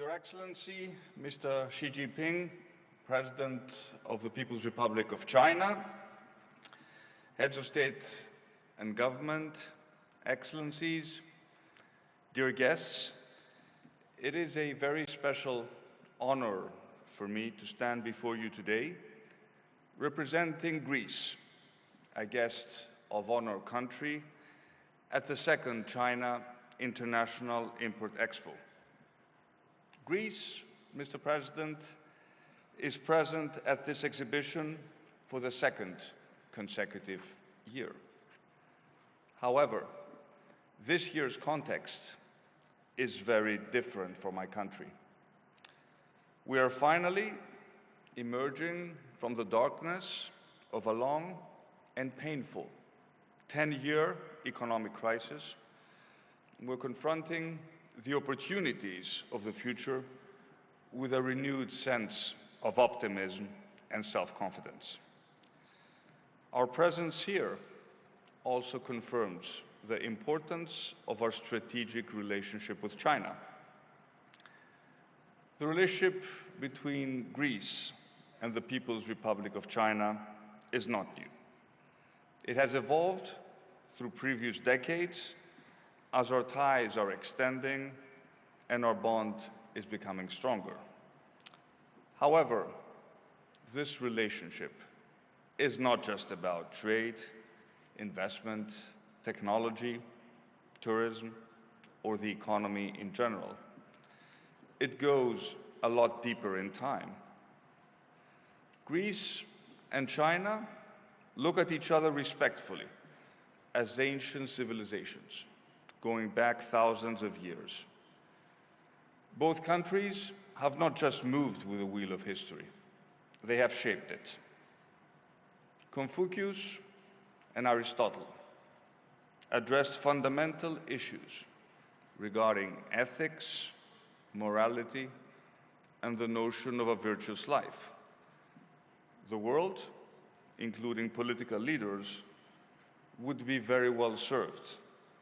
Your Excellency, Mr. Xi Jinping, President of the People's Republic of China, Heads of State and Government, Excellencies, dear guests, it is a very special honor for me to stand before you today, representing Greece, a guest of honor country, at the second China International Import Expo. Greece, Mr. President, is present at this exhibition for the second consecutive year. However, this year's context is very different for my country. We are finally emerging from the darkness of a long and painful 10-year economic crisis. We're confronting the opportunities of the future with a renewed sense of optimism and self-confidence. Our presence here also confirms the importance of our strategic relationship with China. The relationship between Greece and the People's Republic of China is not new. It has evolved through previous decades as our ties are extending and our bond is becoming stronger. However, this relationship is not just about trade, investment, technology, tourism, or the economy in general. It goes a lot deeper in time. Greece and China look at each other respectfully as ancient civilizations, going back thousands of years. Both countries have not just moved with the wheel of history, they have shaped it. Confucius and Aristotle addressed fundamental issues regarding ethics, morality, and the notion of a virtuous life. The world, including political leaders, would be very well served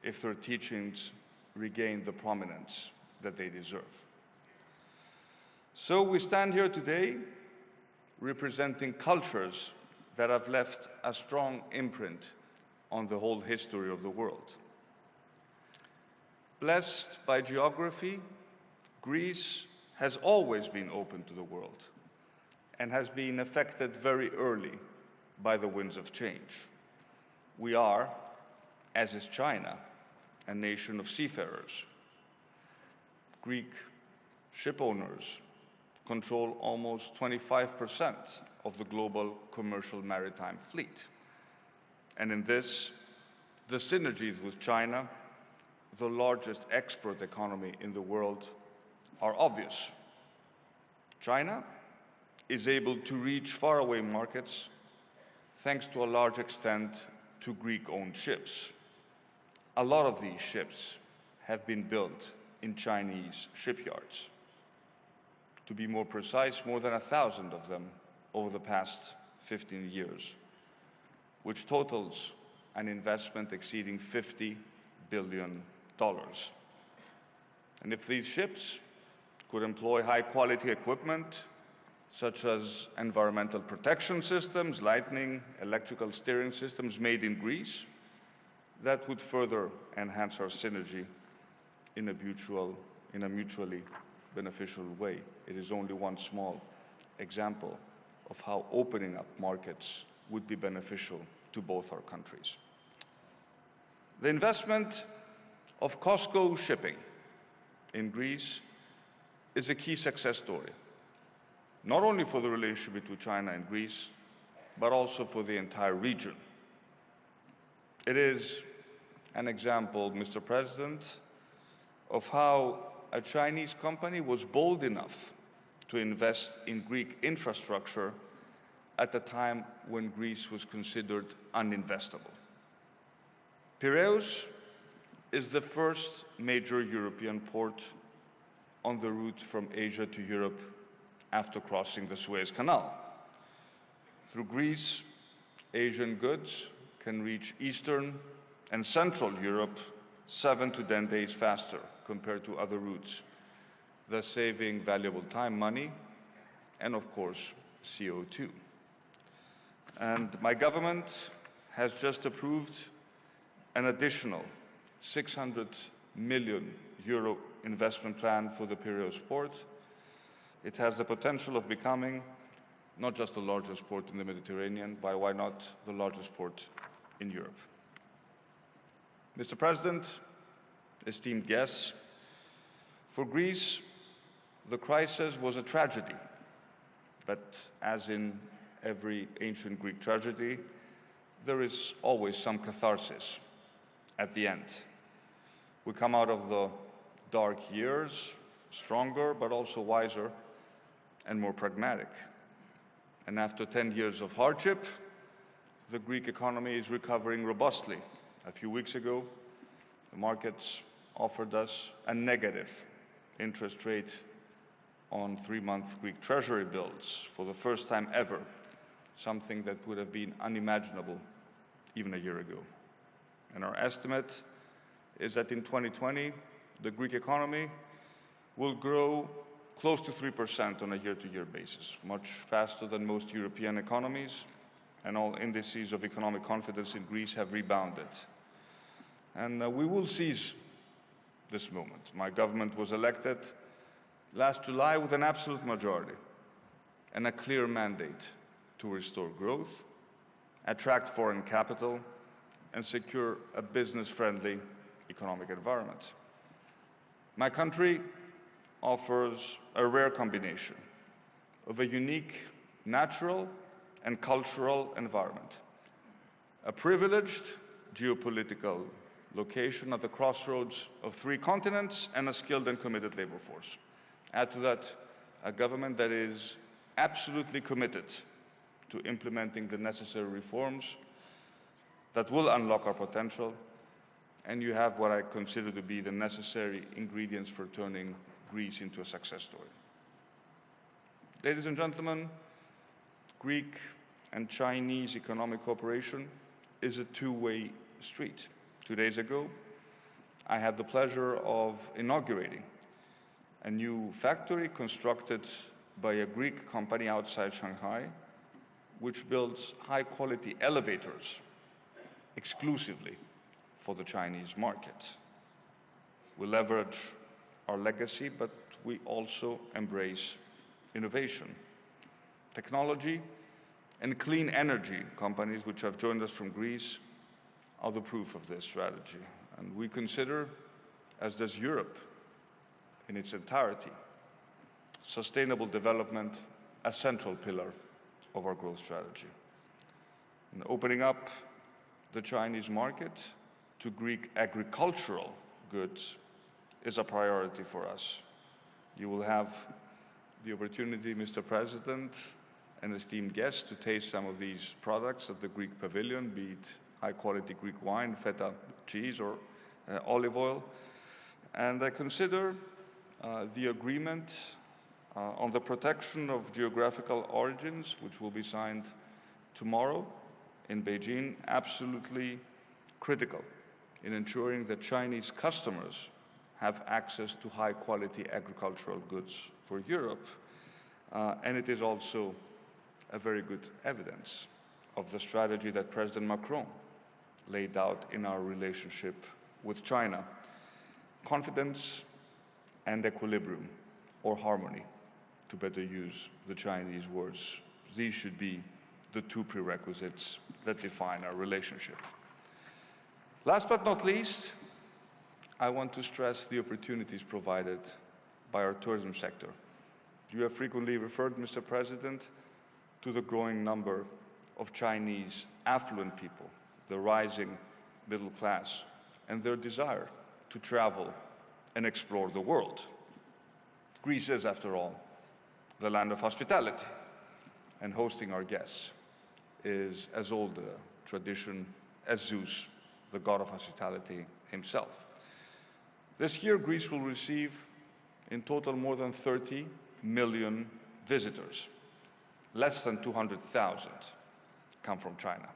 if their teachings regained the prominence that they deserve. So we stand here today representing cultures that have left a strong imprint on the whole history of the world. Blessed by geography, Greece has always been open to the world and has been affected very early by the winds of change. We are, as is China, a nation of seafarers. Greek ship owners control almost 25% of the global commercial maritime fleet. And in this, the synergies with China, the largest export economy in the world, are obvious. China is able to reach faraway markets thanks to a large extent to Greek-owned ships. A lot of these ships have been built in Chinese shipyards. To be more precise, more than 1,000 of them over the past 15 years, which totals an investment exceeding $50 billion. And if these ships could employ high-quality equipment, such as environmental protection systems, lighting, electrical steering systems made in Greece, that would further enhance our synergy in a mutually beneficial way. It is only one small example of how opening up markets would be beneficial to both our countries. The investment of COSCO Shipping in Greece is a key success story, not only for the relationship between China and Greece, but also for the entire region. It is an example, Mr. President, of how a Chinese company was bold enough to invest in Greek infrastructure at a time when Greece was considered uninvestable. Piraeus is the first major European port on the route from Asia to Europe after crossing the Suez Canal. Through Greece, Asian goods can reach Eastern and Central Europe 7 to 10 days faster compared to other routes. thus saving valuable time, money, and of course, CO2. And my government has just approved an additional 600 million euro investment plan for the Piraeus port. It has the potential of becoming not just the largest port in the Mediterranean, but why not the largest port in Europe. Mr. President, esteemed guests, for Greece, the crisis was a tragedy, but as in every ancient Greek tragedy, there is always some catharsis at the end. We come out of the dark years stronger, but also wiser and more pragmatic. And after 10 years of hardship, the Greek economy is recovering robustly. A few weeks ago, the markets offered us a negative interest rate on 3-month Greek treasury bills for the first time ever, something that would have been unimaginable even a year ago. And our estimate is that in 2020, the Greek economy will grow close to 3% on a year-to-year basis, much faster than most European economies, and all indices of economic confidence in Greece have rebounded. And we will seize this moment. My government was elected last July with an absolute majority and a clear mandate to restore growth, attract foreign capital, and secure a business-friendly economic environment. My country offers a rare combination of a unique natural and cultural environment, a privileged geopolitical location at the crossroads of 3 continents, and a skilled and committed labor force. Add to that a government that is absolutely committed to implementing the necessary reforms that will unlock our potential, and you have what I consider to be the necessary ingredients for turning Greece into a success story. Ladies and gentlemen, Greek and Chinese economic cooperation is a two-way street. 2 days ago, I had the pleasure of inaugurating a new factory constructed by a Greek company outside Shanghai, which builds high-quality elevators exclusively for the Chinese market. We leverage our legacy, but we also embrace innovation. Technology and clean energy companies which have joined us from Greece are the proof of this strategy. And we consider, as does Europe in its entirety, sustainable development a central pillar of our growth strategy. And opening up the Chinese market to Greek agricultural goods is a priority for us. You will have the opportunity, Mr. President and esteemed guests, to taste some of these products at the Greek pavilion, be it high-quality Greek wine, feta cheese, or olive oil. And I consider the agreement on the protection of geographical origins, which will be signed tomorrow in Beijing, absolutely critical in ensuring that Chinese customers have access to high-quality agricultural goods for Europe. And it is also a very good evidence of the strategy that President Macron laid out in our relationship with China. Confidence and equilibrium, or harmony, to better use the Chinese words. These should be the 2 prerequisites that define our relationship. Last but not least, I want to stress the opportunities provided by our tourism sector. You have frequently referred, Mr. President, to the growing number of Chinese affluent people, the rising middle class, and their desire to travel and explore the world. Greece is, after all, the land of hospitality, and hosting our guests is as old a tradition as Zeus, the god of hospitality himself. This year, Greece will receive in total more than 30 million visitors. Less than 200,000 come from China.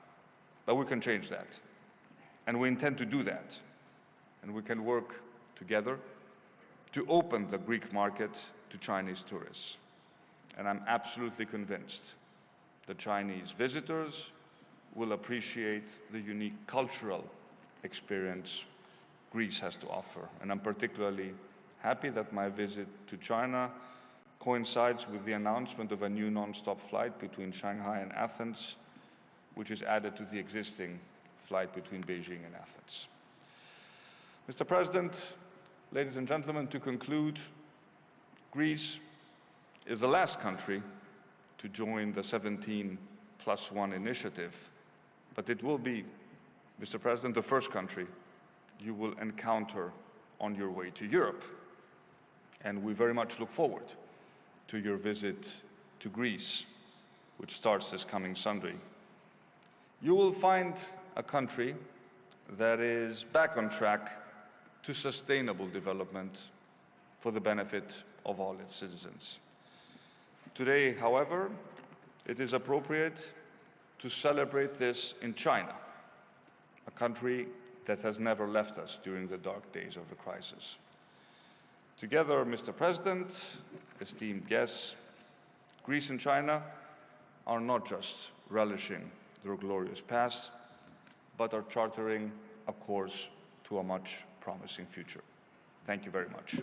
But we can change that. And we intend to do that. And we can work together to open the Greek market to Chinese tourists. And I'm absolutely convinced that Chinese visitors will appreciate the unique cultural experience Greece has to offer. And I'm particularly happy that my visit to China coincides with the announcement of a new non-stop flight between Shanghai and Athens, which is added to the existing flight between Beijing and Athens. Mr. President, ladies and gentlemen, to conclude, Greece is the last country to join the 17+1 initiative, but it will be, Mr. President, the first country you will encounter on your way to Europe. And we very much look forward to your visit to Greece, which starts this coming Sunday. You will find a country that is back on track to sustainable development for the benefit of all its citizens. Today, however, it is appropriate to celebrate this in China, a country that has never left us during the dark days of the crisis. Together, Mr. President, esteemed guests, Greece and China are not just relishing their glorious past, but are chartering a course to a much promising future. Thank you very much.